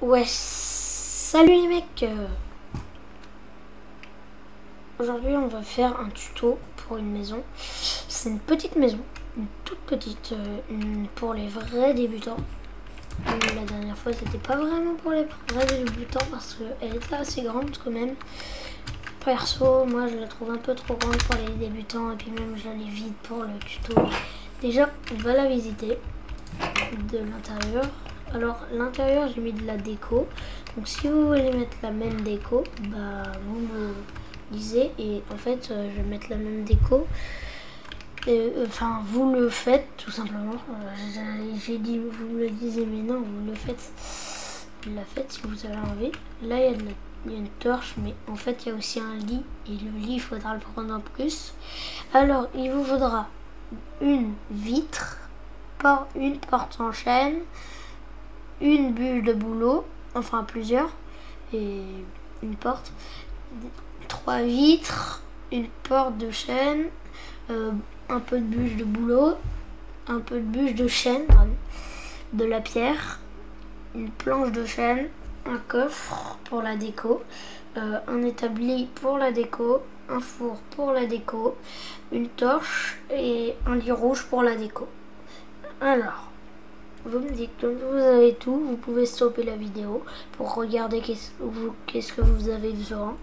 Ouais, salut les mecs. Aujourd'hui on va faire un tuto pour une maison. C'est une petite maison, une toute petite, pour les vrais débutants. La dernière fois c'était pas vraiment pour les vrais débutants parce qu'elle était assez grande quand même. Perso, moi je la trouve un peu trop grande pour les débutants et puis même je l'ai vide pour le tuto. Déjà on va la visiter de l'intérieur. Alors l'intérieur j'ai mis de la déco, donc si vous voulez mettre la même déco, bah vous me disez et en fait je vais mettre la même déco. Enfin vous le faites tout simplement. J'ai dit vous me le disiez mais non vous le faites. Vous la faites si vous avez envie. Là il y a une torche mais en fait il y a aussi un lit et le lit il faudra le prendre en plus. Alors il vous faudra une vitre, une porte en chaîne, une bûche de bouleau, enfin plusieurs, et une porte, 3 vitres, une porte de chêne, un peu de bûche de bouleau, un peu de bûche de chêne, de la pierre, une planche de chêne, un coffre pour la déco, un établi pour la déco, un four pour la déco, une torche et un lit rouge pour la déco. Alors, vous me dites que vous avez tout, vous pouvez stopper la vidéo pour regarder qu'est-ce que vous avez besoin.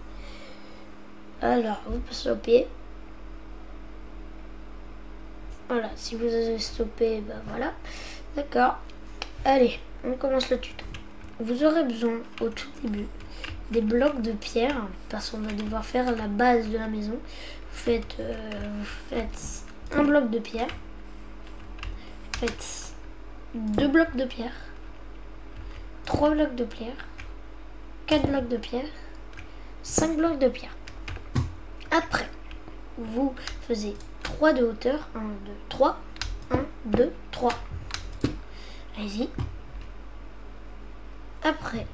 Alors, vous pouvez stopper. Voilà, si vous avez stoppé, ben voilà. D'accord. Allez, on commence le tuto. Vous aurez besoin au tout début des blocs de pierre parce qu'on va devoir faire la base de la maison. Vous faites un bloc de pierre. Vous faites 2 blocs de pierre, 3 blocs de pierre, 4 blocs de pierre, 5 blocs de pierre. Après, vous faisiez 3 de hauteur, 1, 2, 3, 1, 2, 3. Allez-y. Après,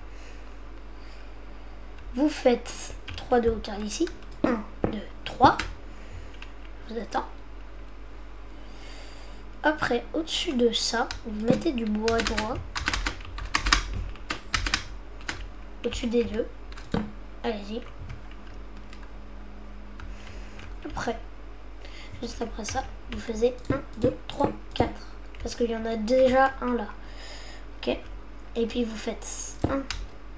vous faites 3 de hauteur ici, 1, 2, 3. Je vous attends. Après, au-dessus de ça, vous mettez du bois droit. Au-dessus des deux. Allez-y. Après, juste après ça, vous faisiez 1, 2, 3, 4. Parce qu'il y en a déjà un là. Ok. Et puis vous faites 1,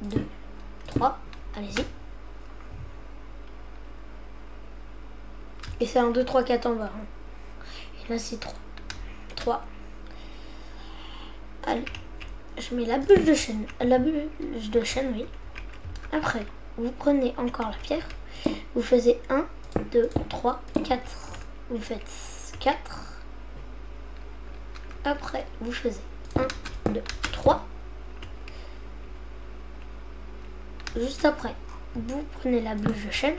2, 3. Allez-y. Et c'est 1, 2, 3, 4 en bas. Et là c'est 3. 3. Allez. Je mets la bûche de chêne. La bûche de chêne, oui. Après, vous prenez encore la pierre. Vous faisiez 1, 2, 3, 4. Vous faites 4. Après, vous faisiez 1, 2, 3. Juste après, vous prenez la bûche de chêne.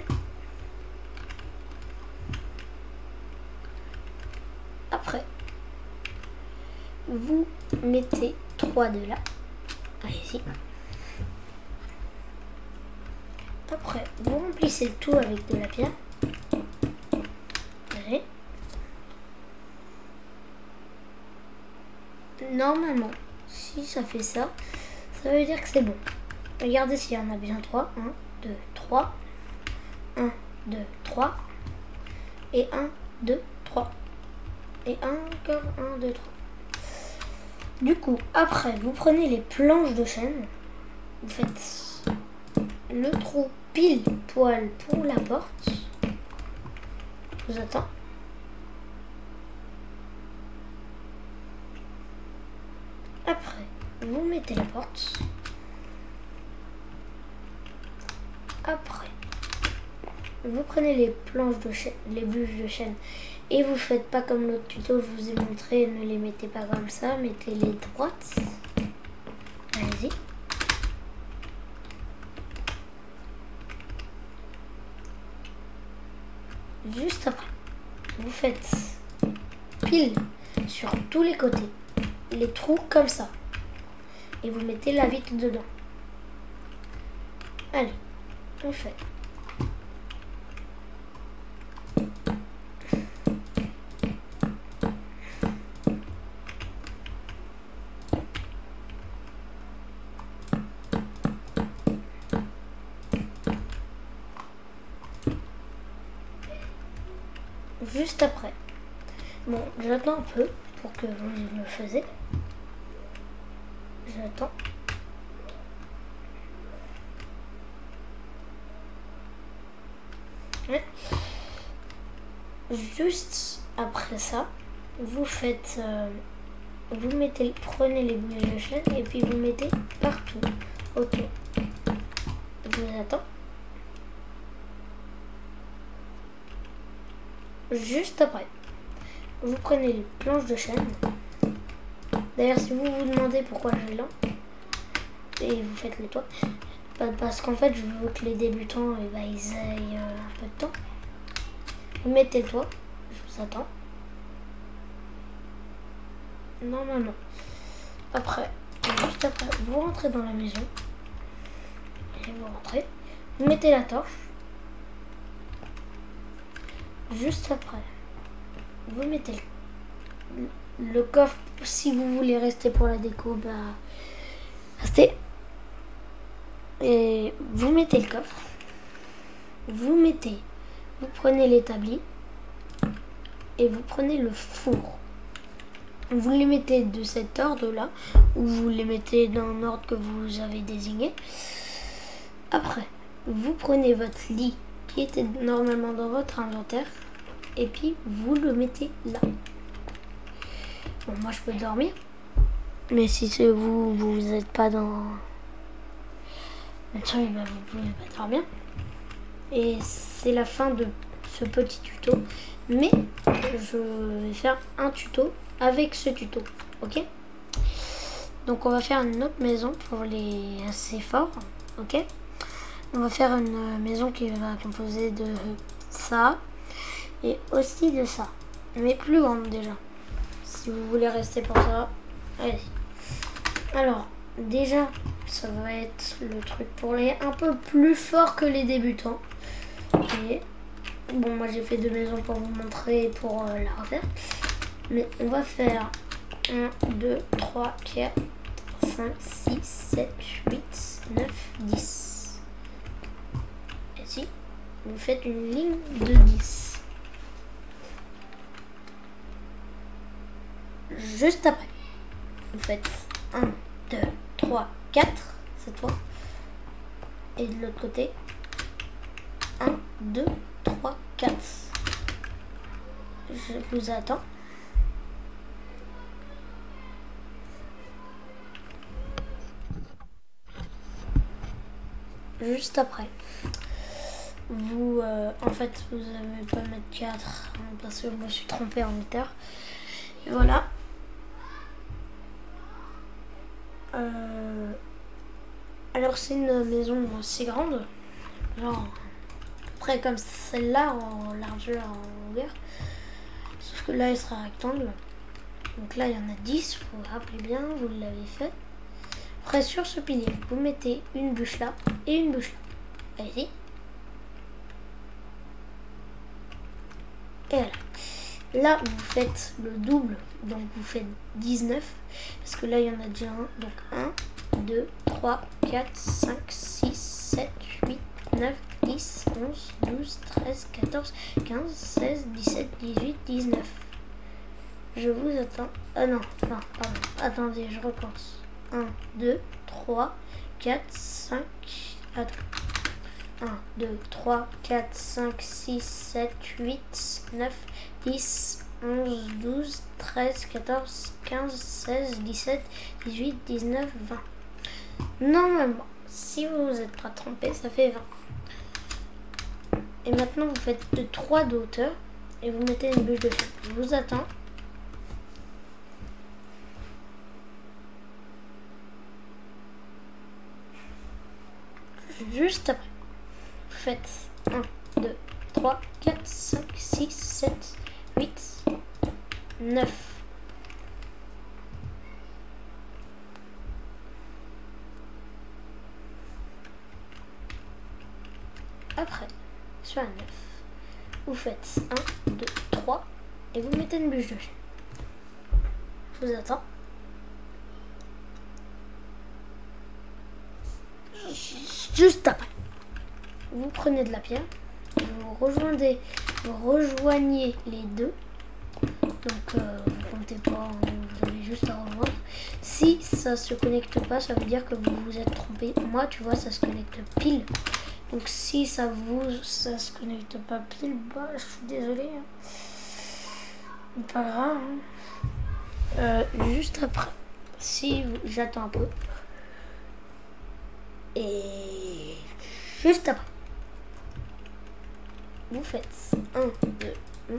Après, vous mettez 3 de là. Allez-y. Après, vous remplissez le tout avec de la pierre. Allez. Normalement, si ça fait ça, ça veut dire que c'est bon. Regardez s'il y en a bien 3. 1, 2, 3. 1, 2, 3. Et 1, 2, 3. Et encore 1, 2, 3. Du coup, après, vous prenez les planches de chêne. Vous faites le trou pile poil pour la porte. Je vous attends. Après, vous mettez la porte. Après, vous prenez les planches de chêne, les bûches de chêne et vous faites pas comme l'autre tuto je vous ai montré, ne les mettez pas comme ça, mettez-les droites. Allez-y. Juste après, vous faites pile sur tous les côtés, les trous comme ça. Et vous mettez la vitre dedans. Allez, on fait. juste après. Bon, j'attends un peu pour que vous le faisiez. J'attends. Ouais. Juste après ça, vous faites, prenez les boules de chaîne et puis vous mettez partout autour. Je vous attends. Juste après, vous prenez les planches de chaîne. D'ailleurs, si vous vous demandez pourquoi j'ai lent, et vous faites les toits, parce qu'en fait, je veux que les débutants, ils aillent un peu de temps. Vous mettez le toit, je vous attends. Non. Après, juste après, vous rentrez dans la maison. Et vous rentrez. Vous mettez la torche. Juste après, vous mettez le coffre. Si vous voulez rester pour la déco, restez. Et vous mettez le coffre. Vous prenez l'établi. Et vous prenez le four. Vous les mettez de cet ordre-là, ou vous les mettez dans l'ordre que vous avez désigné. Après, vous prenez votre lit qui était normalement dans votre inventaire, et puis vous le mettez là. Bon, moi je peux dormir, mais si c'est vous n'êtes pas dans le truc, vous pouvez pas dormir. Et c'est la fin de ce petit tuto, mais je vais faire un tuto avec ce tuto, ok? Donc on va faire une autre maison pour les assez forts, ok? On va faire une maison qui va composer de ça et aussi de ça, mais plus grande déjà. Si vous voulez rester pour ça, allez-y. Alors déjà, ça va être le truc pour les un peu plus forts que les débutants. Et bon, moi j'ai fait deux maisons pour vous montrer, pour la refaire. Mais on va faire 1, 2, 3, 4, 5, 6, 7, 8, 9, 10. Et si vous faites une ligne de 10. Juste après, vous faites 1, 2, 3, 4 cette fois. Et de l'autre côté, 1, 2, 3, 4. Je vous attends. Juste après, vous en fait vous n'avez pas mettre 4 parce que je me suis trompée en meter. Et voilà. Alors c'est une maison assez grande, genre près comme celle-là en largeur, en longueur, sauf que là il sera rectangle. Donc là il y en a 10, vous vous rappelez bien, vous l'avez fait. Après sur ce pilier, vous mettez une bûche là et une bûche là. Allez-y. Et voilà. Là vous faites le double, donc vous faites 19, parce que là il y en a déjà un. Donc 1, 2, 3, 4, 5, 6, 7, 8, 9, 10, 11, 12, 13, 14, 15, 16, 17, 18, 19. Je vous attends. Ah non, pardon. Attendez, je recommence. 1, 2, 3, 4, 5. Attends. 1, 2, 3, 4, 5, 6, 7, 8, 9, 10, 11, 12, 13, 14, 15, 16, 17, 18, 19, 20. Normalement, si vous vous êtes pas trompé, ça fait 20. Et maintenant, vous faites de 3 de hauteur et vous mettez une bûche de chêne. Je vous attends. Juste après, vous faites 1, 2, 3, 4, 5, 6, 7, 8, 9. Après, sur la 9, vous faites 1, 2, 3 et vous mettez une bûche de chêne. Je vous attends. Juste après, vous prenez de la pierre vous rejoignez les deux. Donc vous comptez pas, hein, vous avez juste à rejoindre. Si ça se connecte pas, ça veut dire que vous vous êtes trompé. Moi, tu vois, ça se connecte pile. Donc si ça se connecte pas pile, bah je suis désolée. Hein. Pas grave. Hein. Juste après, si j'attends un peu. Et juste après, vous faites 1, 2, 1.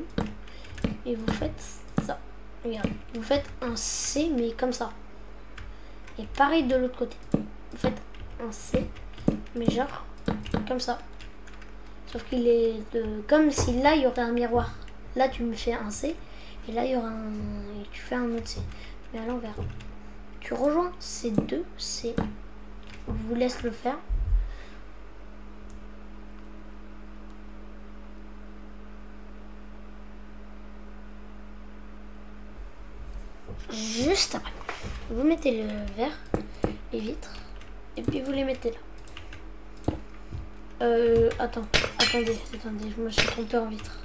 Et vous faites ça. Regarde, vous faites un C, mais comme ça. Et pareil de l'autre côté. Vous faites un C, mais genre comme ça. Sauf qu'il est comme si là, il y aurait un miroir. Là, tu me fais un C, et là, il y aura et tu fais un autre C. Mais à l'envers. Tu rejoins ces deux C. Je vous laisse le faire. Juste après, vous mettez le verre, les vitres, et puis vous les mettez là. Attendez, je me suis trompée en vitres.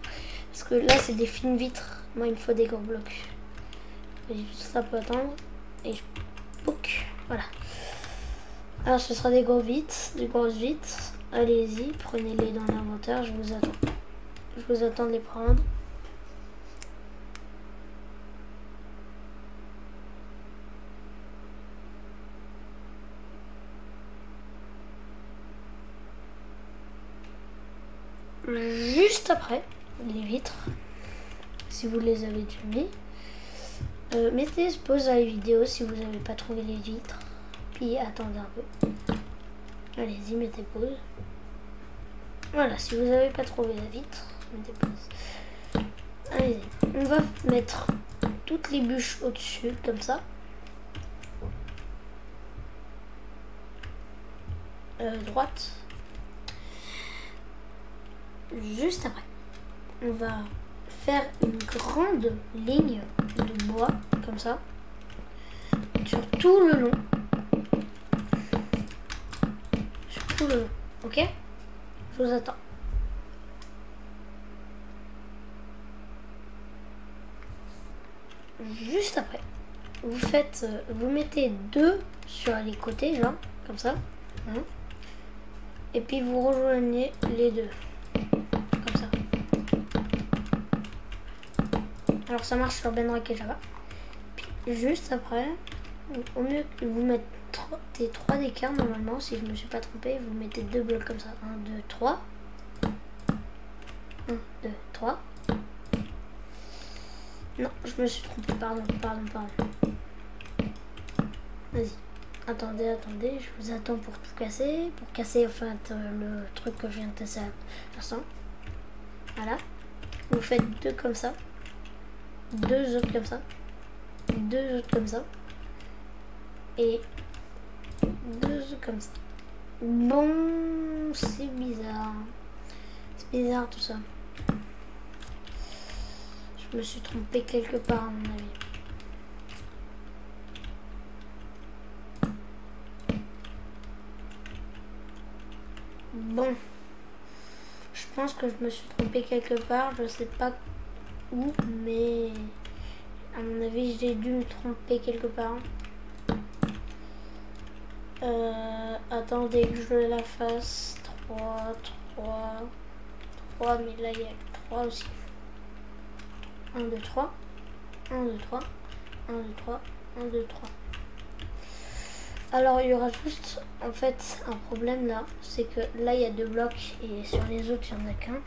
Parce que là, c'est des fines vitres. Moi, il me faut des gros blocs. Ça peut attendre. Et je pouc. Voilà. Alors, ce sera des grosses vitres. Allez-y, prenez-les dans l'inventaire. Je vous attends. Je vous attends de les prendre. Juste après, les vitres, si vous les avez déjà mis, mettez pause à la vidéo si vous n'avez pas trouvé les vitres, puis attendez un peu. Allez-y, mettez pause. Voilà, si vous n'avez pas trouvé la vitre, mettez pause. Allez-y, on va mettre toutes les bûches au-dessus, comme ça. Droite. Juste après, on va faire une grande ligne de bois, comme ça, sur tout le long. Sur tout le long, ok? Je vous attends. Juste après, vous mettez deux sur les côtés, genre, comme ça. Hein, et puis vous rejoignez les deux. Alors ça marche sur Bedrock et Java. Puis juste après, au mieux que vous mettez 3 d'écart normalement, si je ne me suis pas trompé, vous mettez 2 blocs comme ça. 1, 2, 3. 1, 2, 3. Non, je me suis trompé, pardon. Vas-y. Attendez, je vous attends pour tout casser. Pour casser en fait le truc que je viens de tester à l'instant. Voilà. Vous faites 2 comme ça. 2 autres comme ça, 2 autres comme ça, et 2 autres comme ça. Bon, c'est bizarre tout ça. Je me suis trompée quelque part à mon avis. Bon, je pense que je me suis trompée quelque part, je sais pas où, mais à mon avis j'ai dû me tromper quelque part. Attendez que je la fasse. 3, mais là il y a 3 aussi. 1, 2, 3, 1, 2, 3, 1, 2, 3, 1, 2, 3. Alors il y aura juste en fait un problème là, c'est que là il y a 2 blocs et sur les autres il n'y en a qu'un.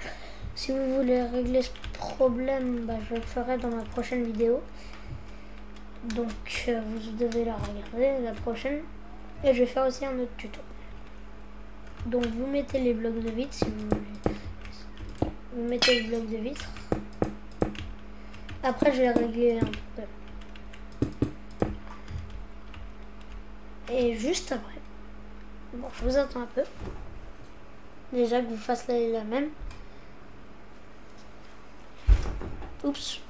Si vous voulez régler ce problème, bah, je le ferai dans la prochaine vidéo. Donc vous devez la regarder, la prochaine. Et je vais faire aussi un autre tuto. Donc vous mettez les blocs de vitre si vous voulez. Vous mettez les blocs de vitre. Après je vais régler un peu. Et juste après. Bon, je vous attends un peu. Déjà que vous fassiez la même. Oups.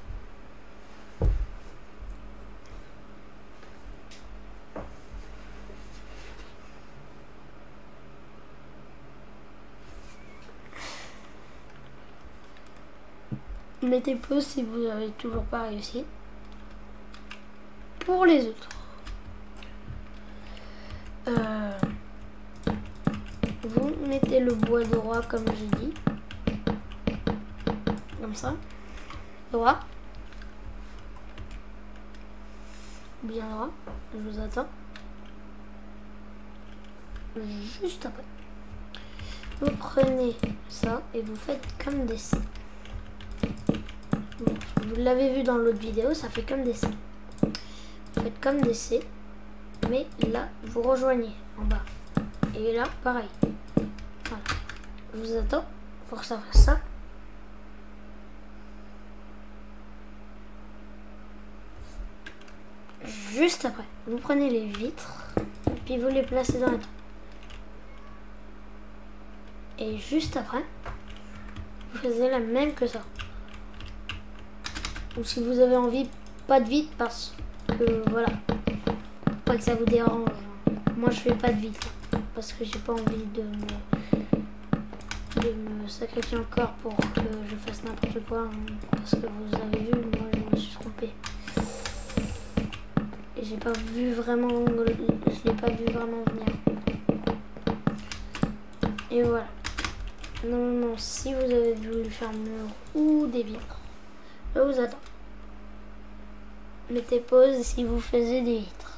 Mettez pause si vous n'avez toujours pas réussi. Pour les autres. Vous mettez le bois droit comme j'ai dit. Comme ça. Droit. Bien droit. Je vous attends. Juste après. Vous prenez ça et vous faites comme des C. Vous l'avez vu dans l'autre vidéo, ça fait comme des C. Vous faites comme des C. Mais là, vous rejoignez en bas. Et là, pareil. Voilà. Je vous attends pour que ça fasse ça. Juste après, vous prenez les vitres et puis vous les placez dans la table. Et juste après, vous faites la même que ça. Ou si vous avez envie, pas de vitres parce que voilà, pas que ça vous dérange. Moi je fais pas de vitres parce que j'ai pas envie de me sacrifier encore pour que je fasse n'importe quoi. Parce que vous avez vu, moi je me suis trompée. Et j'ai pas vu vraiment, je l'ai pas vu vraiment venir. Et voilà. Normalement, si vous avez voulu faire un mur ou des vitres, je vous attends. Mettez pause si vous faisiez des vitres.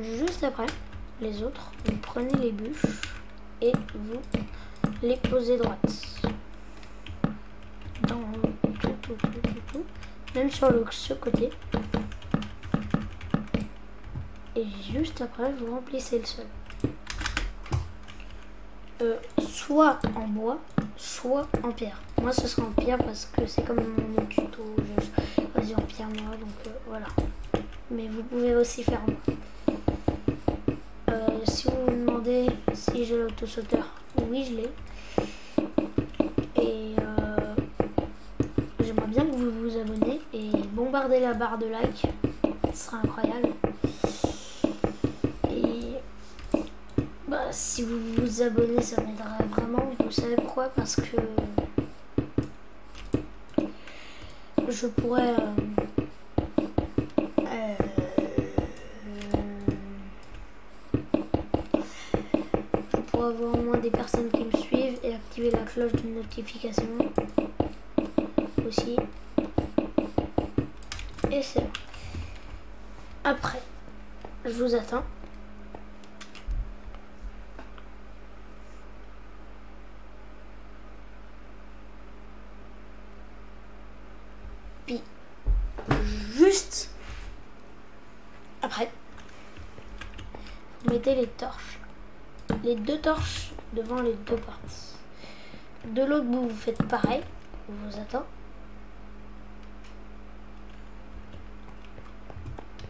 Juste après, les autres, vous prenez les bûches et vous les posez droites. Dans tout. Même sur ce côté. Et juste après, vous remplissez le sol. Soit en bois, soit en pierre. Moi, ce sera en pierre parce que c'est comme mon tuto. Je choisis en pierre, moi, donc voilà. Mais vous pouvez aussi faire en bois. Si vous me demandez si j'ai l'autosauteur, oui, je l'ai. Et j'aimerais bien que vous vous abonnez et bombardez la barre de like. Ce sera incroyable. Et bah, si vous vous abonnez, ça m'aiderait vraiment. Vous savez pourquoi? Parce que je pourrais avoir au moins des personnes qui me suivent et activer la cloche de notification aussi. Et c'est bon. Après, je vous attends. Puis, juste après, vous mettez les torches. Les deux torches devant les deux portes. De l'autre bout, vous faites pareil. Je vous attends.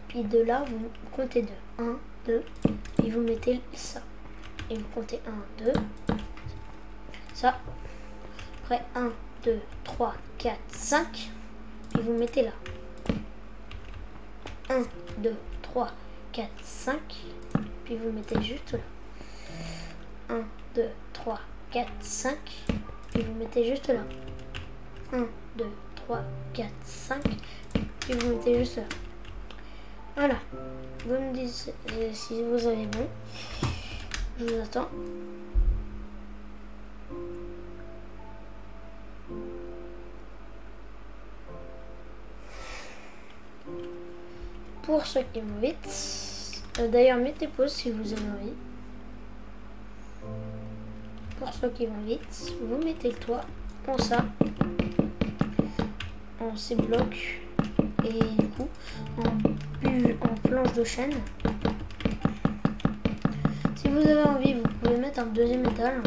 Puis de là, vous comptez 2. 1, 2. Puis vous mettez ça. Et vous comptez 1, 2. Ça. Après 1, 2, 3, 4, 5. Puis vous mettez là. 1, 2, 3, 4, 5. Puis vous mettez juste là. 1, 2, 3, 4, 5. Puis vous mettez juste là. 1, 2, 3, 4, 5. Puis vous mettez juste là. Voilà. Vous me dites si vous avez bon. Je vous attends. Pour ceux qui vont vite. D'ailleurs, mettez pause si vous avez envie. Pour ceux qui vont vite, vous mettez le toit en ça, en ces blocs et du coup en planche de chêne. Si vous avez envie, vous pouvez mettre un deuxième étage.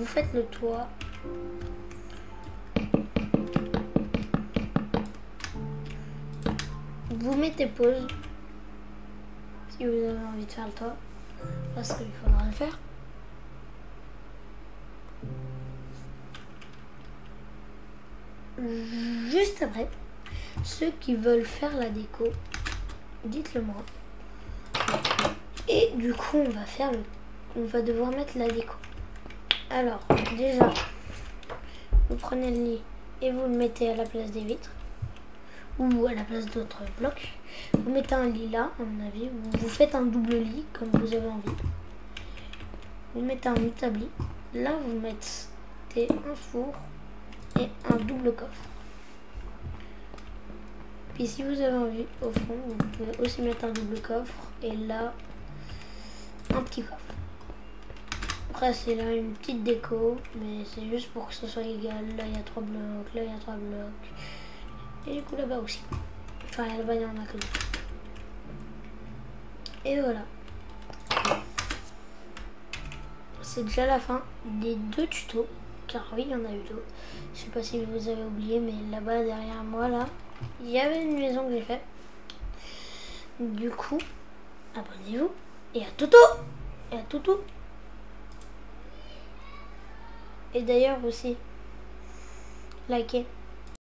vous faites le toit. Vous mettez pause si vous avez envie de faire le toit, parce qu'il faudra le faire. Juste après, ceux qui veulent faire la déco, dites-le moi. Et du coup, on va devoir mettre la déco. Alors, déjà, vous prenez le lit et vous le mettez à la place des vitres ou à la place d'autres blocs. Vous mettez un lit là, à mon avis. Vous faites un double lit comme vous avez envie. Vous mettez un établi. Là, vous mettez un four et un double coffre. Puis si vous avez envie, au fond, vous pouvez aussi mettre un double coffre et là, un petit coffre. Après, c'est là une petite déco, mais c'est juste pour que ce soit égal. Là, il y a 3 blocs, là, il y a 3 blocs. Et du coup, là-bas aussi. Enfin, là-bas, il y en a que 2. Et voilà. C'est déjà la fin des 2 tutos. Car oui, il y en a eu d'autres. Je sais pas si vous avez oublié, mais là-bas, derrière moi, là, il y avait une maison que j'ai faite. Du coup, abonnez-vous. Et à toutou! Et à toutou! Et d'ailleurs aussi, likez.